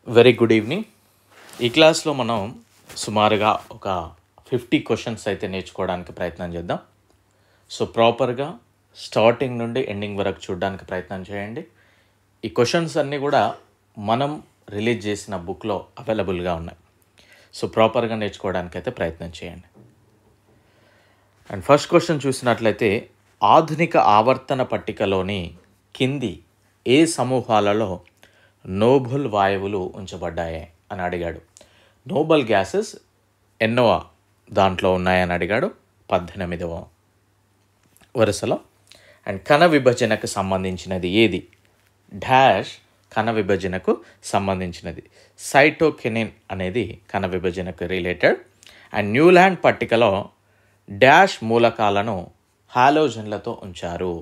Very good evening. ఈ క్లాస్లో మనం సుమారుగా ఒక 50 క్వశ్చన్స్ అయితే నేర్చుకోవడానికి ప్రయత్నం చేద్దాం. సో ప్రాపర్గా స్టార్టింగ్ నుండి ఎండింగ్ వరకు చూడడానికి ప్రయత్నం చేయండి. ఈ క్వశ్చన్స్ అన్నీ కూడా మనం రిలీజ్ చేసిన బుక్లో అవైలబుల్గా ఉన్నాయి. సో ప్రాపర్గా నేర్చుకోవడానికి అయితే ప్రయత్నం చేయండి. అండ్ ఫస్ట్ క్వశ్చన్ చూసినట్లయితే, ఆధునిక ఆవర్తన పట్టికలోని కింది ఏ సమూహాలలో నోబుల్ వాయువులు ఉంచబడ్డాయి అని అడిగాడు. నోబల్ గ్యాసెస్ ఎన్నవ దాంట్లో ఉన్నాయని అడిగాడు, 18వ వరుసలో. అండ్ కణ విభజనకు సంబంధించినది ఏది? డాష్ కణ విభజనకు సంబంధించినది. సైటోకినిన్ అనేది కణ విభజనకు రిలేటెడ్. అండ్ న్యూల్యాండ్ పట్టికలో డాష్ మూలకాలను హాలోజన్లతో ఉంచారు.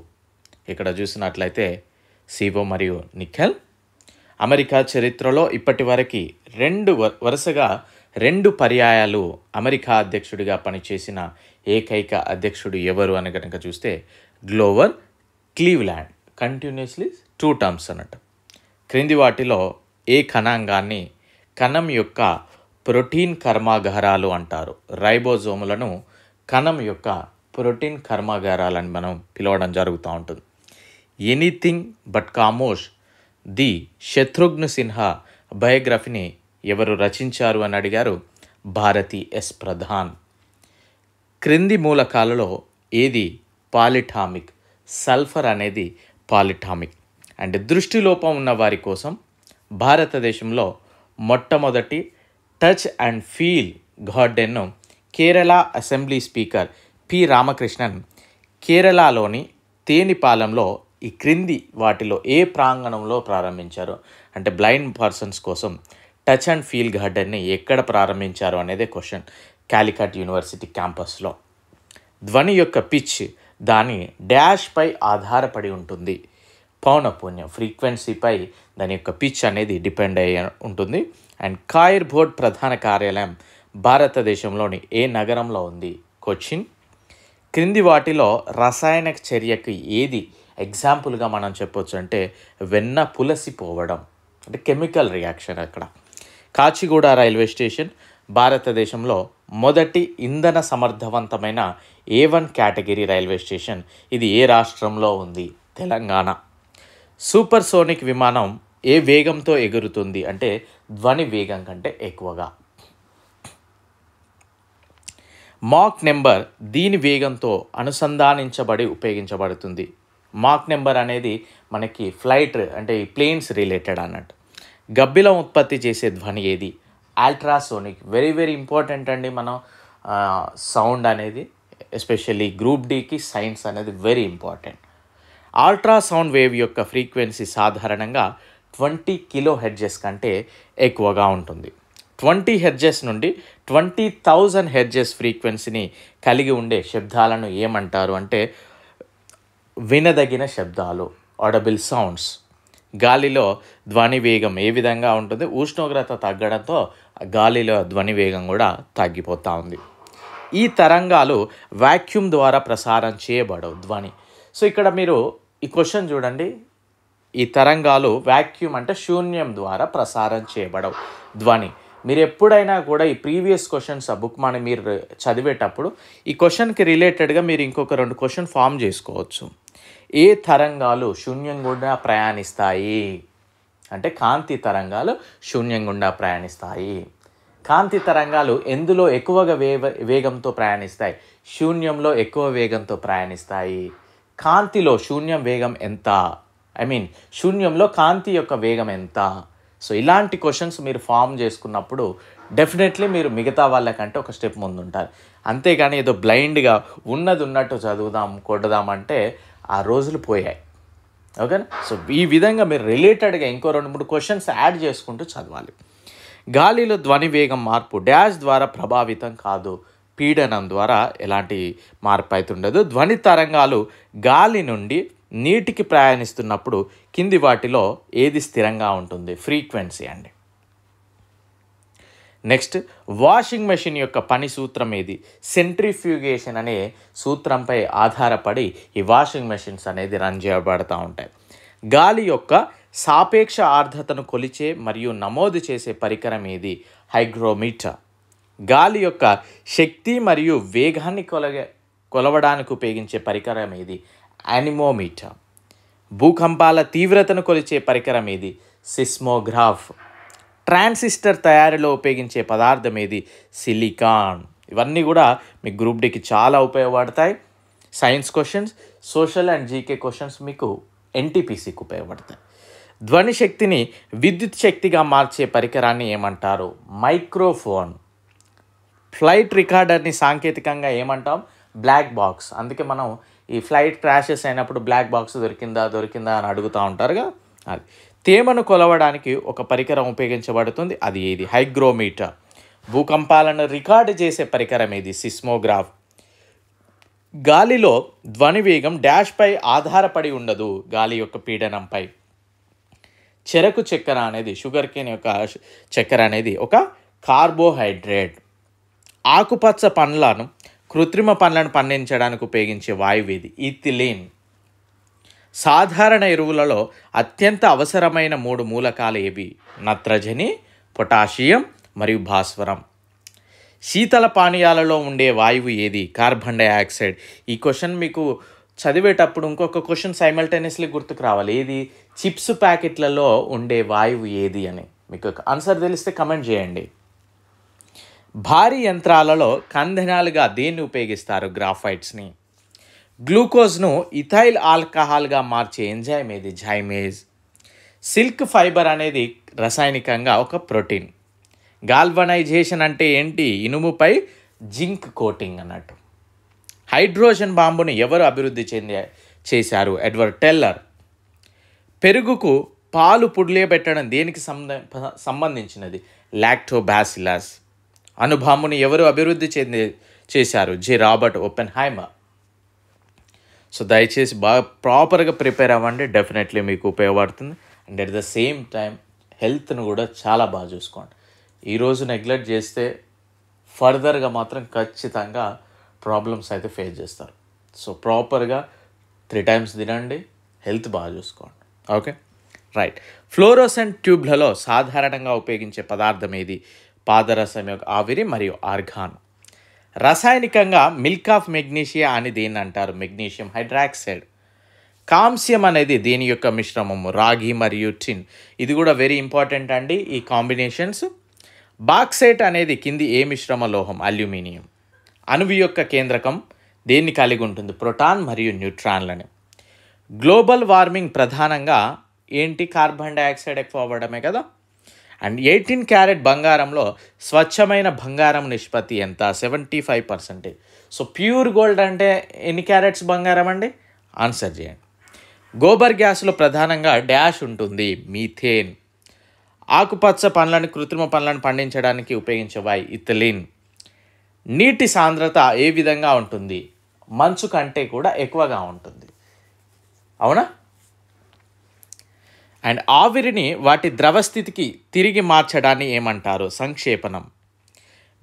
ఇక్కడ చూసినట్లయితే సిఓ మరియు నికెల్. అమెరికా చరిత్రలో ఇప్పటి వరకు వరుసగా 2 పర్యాయాలు అమెరికా అధ్యక్షుడిగా పనిచేసిన ఏకైక అధ్యక్షుడు ఎవరు అని కనుక చూస్తే గ్లోవర్ క్లీవ్లాండ్. కంటిన్యూస్లీ 2 టర్మ్స్ అన్నట్టు. క్రింది వాటిలో ఏ కణాంగాన్ని కణం యొక్క ప్రోటీన్ కర్మాగారాలు అంటారు? రైబోజోములను కణం యొక్క ప్రోటీన్ కర్మాగారాలని మనం పిలవడం జరుగుతూ ఉంటుంది. Anything but Khamosh the Shatrughan Sinha బయోగ్రఫీని ఎవరు రచించారు అని అడిగారు, భారతి ఎస్ ప్రధాన్. క్రింది మూలకాలలో ఏది పాలిటామిక్? సల్ఫర్ అనేది పాలిటామిక్. అండ్ దృష్టిలోపం ఉన్న వారి కోసం భారతదేశంలో మొట్టమొదటి టచ్ అండ్ ఫీల్ గార్డెన్ను Kerala assembly speaker P Ramakrishnan కేరళలోని తేనిపాలెంలో ఈ క్రింది వాటిలో ఏ ప్రాంగణంలో ప్రారంభించారు? అంటే బ్లైండ్ పర్సన్స్ కోసం టచ్ అండ్ ఫీల్ గార్డెన్ని ఎక్కడ ప్రారంభించారు అనేది క్వశ్చన్. కాలికట్ యూనివర్సిటీ క్యాంపస్లో. ధ్వని యొక్క పిచ్ దాని డాష్పై ఆధారపడి ఉంటుంది. పౌనఃపున్యం ఫ్రీక్వెన్సీపై దాని యొక్క పిచ్ అనేది డిపెండ్ అయ్యి ఉంటుంది. అండ్ కాయిర్ బోర్డ్ ప్రధాన కార్యాలయం భారతదేశంలోని ఏ నగరంలో ఉంది? కొచ్చిన్. క్రింది వాటిలో రసాయనిక చర్యకు ఏది ఎగ్జాంపుల్గా మనం చెప్పొచ్చు అంటే వెన్న పులసిపోవడం, అంటే కెమికల్ రియాక్షన్. అక్కడ కాచిగూడ రైల్వే స్టేషన్ భారతదేశంలో మొదటి ఇంధన సమర్థవంతమైన A1 కేటగిరీ రైల్వే స్టేషన్. ఇది ఏ రాష్ట్రంలో ఉంది? తెలంగాణ. సూపర్ సోనిక్ విమానం ఏ వేగంతో ఎగురుతుంది? అంటే ధ్వని వేగం కంటే ఎక్కువగా. మాక్ నెంబర్ దీని వేగంతో అనుసంధానించబడి ఉపయోగించబడుతుంది. మాక్ నెంబర్ అనేది మనకి ఫ్లైట్ అంటే ఈ ప్లేన్స్ రిలేటెడ్ అన్నట్టు. గబ్బిలం ఉత్పత్తి చేసే ధ్వని ఏది? అల్ట్రాసోనిక్. వెరీ వెరీ ఇంపార్టెంట్ అండి. మనం సౌండ్ అనేది ఎస్పెషల్లీ గ్రూప్ డికి సైన్స్ అనేది వెరీ ఇంపార్టెంట్. అల్ట్రాసౌండ్ వేవ్ యొక్క ఫ్రీక్వెన్సీ సాధారణంగా 20 kHz కంటే ఎక్కువగా ఉంటుంది. 20 Hz నుండి 20,000 Hz ఫ్రీక్వెన్సీని కలిగి ఉండే శబ్దాలను ఏమంటారు అంటే వినదగిన శబ్దాలు, ఆడబుల్ సౌండ్స్. గాలిలో ధ్వని వేగం ఏ విధంగా ఉంటుంది? ఉష్ణోగ్రత తగ్గడంతో గాలిలో ధ్వని వేగం కూడా తగ్గిపోతూ ఉంది. ఈ తరంగాలు వాక్యూమ్ ద్వారా ప్రసారం చేయబడవు. ధ్వని. సో ఇక్కడ మీరు ఈ క్వశ్చన్ చూడండి. ఈ తరంగాలు వాక్యూమ్ అంటే శూన్యం ద్వారా ప్రసారం చేయబడవు. ధ్వని. మీరు ఎప్పుడైనా కూడా ఈ ప్రీవియస్ క్వశ్చన్స్ ఆ బుక్ మనం మీరు చదివేటప్పుడు ఈ క్వశ్చన్కి రిలేటెడ్గా మీరు ఇంకొక 2 క్వశ్చన్ ఫామ్ చేసుకోవచ్చు. ఏ తరంగాలు శూన్యం గుండా ప్రయాణిస్తాయి? అంటే కాంతి తరంగాలు శూన్యం గుండా ప్రయాణిస్తాయి. కాంతి తరంగాలు ఎందులో ఎక్కువగా వేగంతో ప్రయాణిస్తాయి? శూన్యంలో ఎక్కువ వేగంతో ప్రయాణిస్తాయి. కాంతిలో శూన్యం వేగం ఎంత? శూన్యంలో కాంతి యొక్క వేగం ఎంత? సో ఇలాంటి క్వశ్చన్స్ మీరు ఫామ్ చేసుకున్నప్పుడు డెఫినెట్లీ మీరు మిగతా వాళ్ళకంటే ఒక స్టెప్ ముందు ఉంటారు. అంతేగాని ఏదో బ్లైండ్గా ఉన్నది ఉన్నట్టు చదువుదాం కొడదామంటే ఆ రోజులు పోయాయి. ఓకేనా? సో ఈ విధంగా మీరు రిలేటెడ్గా ఇంకో 2-3 క్వశ్చన్స్ యాడ్ చేసుకుంటూ చదవాలి. గాలిలో ధ్వని వేగం మార్పు డాష్ ద్వారా ప్రభావితం కాదు. పీడనం ద్వారా ఎలాంటి మార్పు అయితే ఉండదు. ధ్వని తరంగాలు గాలి నుండి నీటికి ప్రయాణిస్తున్నప్పుడు కింది వాటిలో ఏది స్థిరంగా ఉంటుంది? ఫ్రీక్వెన్సీ అండి. నెక్స్ట్, వాషింగ్ మెషిన్ యొక్క పని సూత్రం ఏది? సెంట్రిఫ్యూగేషన్ అనే సూత్రంపై ఆధారపడి ఈ వాషింగ్ మెషిన్స్ అనేది రన్ చేయబడుతూ ఉంటాయి. గాలి యొక్క సాపేక్ష ఆర్ద్రతను కొలిచే మరియు నమోదు చేసే పరికరం ఏది? హైగ్రోమీటర్. గాలి యొక్క శక్తి మరియు వేగాన్ని కొలవడానికి ఉపయోగించే పరికరం ఏది? యానిమోమీటర్. భూకంపాల తీవ్రతను కొలిచే పరికరం ఏది? సిస్మోగ్రాఫ్. ట్రాన్సిస్టర్ తయారీలో ఉపయోగించే పదార్థం ఏది? సిలికాన్. ఇవన్నీ కూడా మీకు గ్రూప్ డికి చాలా ఉపయోగపడతాయి. Science questions, social and GK questions మీకు ఎన్టీపీసీకి ఉపయోగపడతాయి. ధ్వని శక్తిని విద్యుత్ శక్తిగా మార్చే పరికరాన్ని ఏమంటారు? మైక్రోఫోన్. ఫ్లైట్ రికార్డర్ని సాంకేతికంగా ఏమంటాం? Black box. అందుకే మనం ఈ ఫ్లైట్ క్రాషెస్ అయినప్పుడు బ్లాక్ బాక్స్ దొరికిందా అని అడుగుతూ ఉంటారుగా, అది. తేమను కొలవడానికి ఒక పరికరం ఉపయోగించబడుతుంది, అది ఏది? హైగ్రోమీటర్. భూకంపాలను రికార్డు చేసే పరికరం ఏది? సిస్మోగ్రాఫ్. గాలిలో ధ్వని వేగం డాష్పై ఆధారపడి ఉండదు, గాలి యొక్క పీడనంపై. చెరకు చక్కెర అనేది, షుగర్ కేన్ యొక్క చక్కెర అనేది ఒక కార్బోహైడ్రేట్. ఆకుపచ్చ పండ్లను, కృత్రిమ పండ్లను పండించడానికి ఉపయోగించే వాయువు ఏది? ఇథిలీన్. సాధారణ ఎరువులలో అత్యంత అవసరమైన 3 మూలకాలు ఏవి? నత్రజని, పొటాషియం మరియు భాస్వరం. శీతల పానీయాలలో ఉండే వాయువు ఏది? Carbon dioxide. ఈ క్వశ్చన్ మీకు చదివేటప్పుడు ఇంకొక క్వశ్చన్ సైమల్టేనియస్లీ గుర్తుకు రావాలి. ఏది? చిప్స్ ప్యాకెట్లలో ఉండే వాయువు ఏది అని. మీకు ఆన్సర్ తెలిస్తే కమెంట్ చేయండి. భారీ యంత్రాలలో కందనాలుగా దేన్ని ఉపయోగిస్తారు? గ్రాఫైట్స్ని. గ్లూకోజ్ను ఇథైల్ ఆల్కహాల్గా మార్చే ఎంజైమ్ ఏది? జైమేజ్. సిల్క్ ఫైబర్ అనేది రసాయనికంగా ఒక ప్రోటీన్. గాల్వనైజేషన్ అంటే ఏంటి? ఇనుముపై జింక్ కోటింగ్ అన్నట్టు. హైడ్రోజన్ బాంబును ఎవరు అభివృద్ధి చేశారు? Edward teller. పెరుగుకు పాలు పుడిలియబెట్టడం దేనికి సంబంధించినది? లాక్టోబాసిలస్. అణుబాంబును ఎవరు అభివృద్ధి చేశారు? Robert Oppenheimer. సో దయచేసి బాగా ప్రాపర్గా ప్రిపేర్ అవ్వండి, డెఫినెట్లీ మీకు ఉపయోగపడుతుంది. And at the same time హెల్త్ను కూడా చాలా బాగా చూసుకోండి. ఈరోజు నెగ్లెక్ట్ చేస్తే ఫర్దర్గా మాత్రం ఖచ్చితంగా ప్రాబ్లమ్స్ అయితే ఫేస్ చేస్తారు. సో ప్రాపర్గా 3 times తినండి, హెల్త్ బాగా చూసుకోండి. Okay, right. ఫ్లోరోసెంట్ ట్యూబ్లలో సాధారణంగా ఉపయోగించే పదార్థం ఏది? పాదరసం యొక్క ఆవిరి మరియు ఆర్గాన్. రసాయనికంగా మిల్క్ ఆఫ్ మెగ్నీషియా అని దేన్ని అంటారు? Magnesium hydroxide. కాంస్యం అనేది దేని యొక్క మిశ్రమము? రాగి మరియు టిన్. ఇది కూడా వెరీ ఇంపార్టెంట్ అండి, ఈ కాంబినేషన్స్. బాక్సైట్ అనేది కింది ఏ మిశ్రమ లోహం? అల్యూమినియం. అణువు యొక్క కేంద్రకం దేన్ని కలిగి ఉంటుంది? ప్రోటాన్ మరియు న్యూట్రాన్లని. గ్లోబల్ వార్మింగ్ ప్రధానంగా ఏంటి? కార్బన్ డైఆక్సైడ్ ఎక్కువ అవ్వడమే కదా. అండ్ 18 క్యారెట్ బంగారంలో స్వచ్ఛమైన బంగారం నిష్పత్తి ఎంత? 75%. సో ప్యూర్ గోల్డ్ అంటే ఎన్ని క్యారెట్స్ బంగారం అండి? ఆన్సర్ చేయండి. గోబర్ గ్యాస్లో ప్రధానంగా డాష్ ఉంటుంది, మీథేన్. ఆకుపచ్చ పండ్లను, కృత్రిమ పండ్లను పండించడానికి ఉపయోగించే వాయువు ఇథిలీన్. నీటి సాంద్రత ఏ విధంగా ఉంటుంది? మంచు కంటే కూడా ఎక్కువగా ఉంటుంది, అవునా? అండ్ ఆవిరిని వాటి ద్రవస్థితికి తిరిగి మార్చడాన్ని ఏమంటారు? సంక్షేపణం.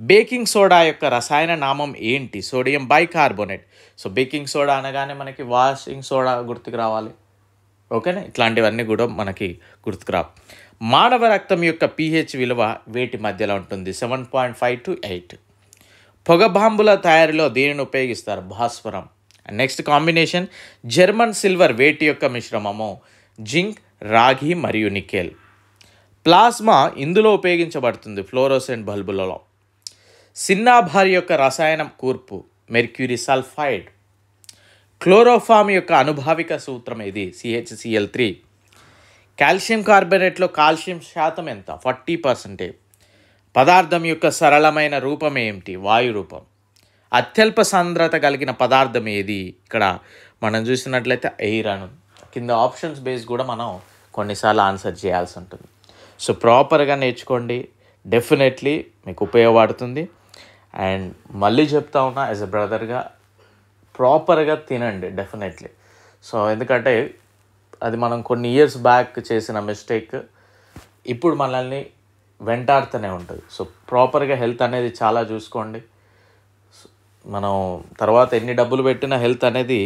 బేకింగ్ సోడా యొక్క రసాయన నామం ఏంటి? Sodium bicarbonate. So baking soda అనగానే మనకి వాషింగ్ సోడా గుర్తుకు రావాలి, ఓకేనా? ఇట్లాంటివన్నీ కూడా మనకి గుర్తుకురావు. మానవ రక్తం యొక్క pH విలువ వేటి మధ్యలో ఉంటుంది? 7.5 to 8. పొగబాంబుల తయారీలో దేనిని ఉపయోగిస్తారు? భాస్వరం. నెక్స్ట్ కాంబినేషన్ జర్మన్ సిల్వర్ వేటి యొక్క మిశ్రమము? జింక్, రాగి మరియు నికెల్. ప్లాస్మా ఇందులో ఉపయోగించబడుతుంది, ఫ్లోరోసెంట్ బల్బులలో. సిన్నాభార్ యొక్క రసాయనం కూర్పు? Mercury sulphide. క్లోరోఫామ్ యొక్క అనుభావిక సూత్రం ఏది? CHCl3. కాల్షియం కార్బోనేట్లో కాల్షియం శాతం ఎంత? 40%. పదార్థం యొక్క సరళమైన రూపం ఏమిటి? వాయు రూపం. అత్యల్ప సాంద్రత కలిగిన పదార్థం ఏది? ఇక్కడ మనం చూసినట్లయితే ఎయిర్ అను. కింద ఆప్షన్స్ బేస్ కూడా మనం కొన్నిసార్లు ఆన్సర్ చేయాల్సి ఉంటుంది. సో ప్రాపర్గా నేర్చుకోండి, డెఫినెట్లీ మీకు ఉపయోగపడుతుంది. అండ్ మళ్ళీ చెప్తా ఉన్నా, యాజ్ ఎ బ్రదర్గా ప్రాపర్గా తినండి డెఫినెట్లీ. సో ఎందుకంటే అది మనం కొన్ని ఇయర్స్ బ్యాక్ చేసిన మిస్టేక్ ఇప్పుడు మనల్ని వెంటాడుతూనే ఉంటుంది. సో ప్రాపర్గా హెల్త్ అనేది చాలా చూసుకోండి. మనం తర్వాత ఎన్ని డబ్బులు పెట్టినా హెల్త్ అనేది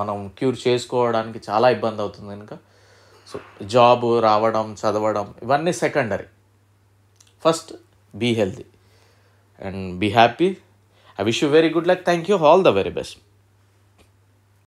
మనం క్యూర్ చేసుకోవడానికి చాలా ఇబ్బంది అవుతుంది కనుక సో జాబ్ రావడం, చదవడం ఇవన్నీ secondary. First be healthy and be happy. I wish you very good luck. Thank you. All the very best.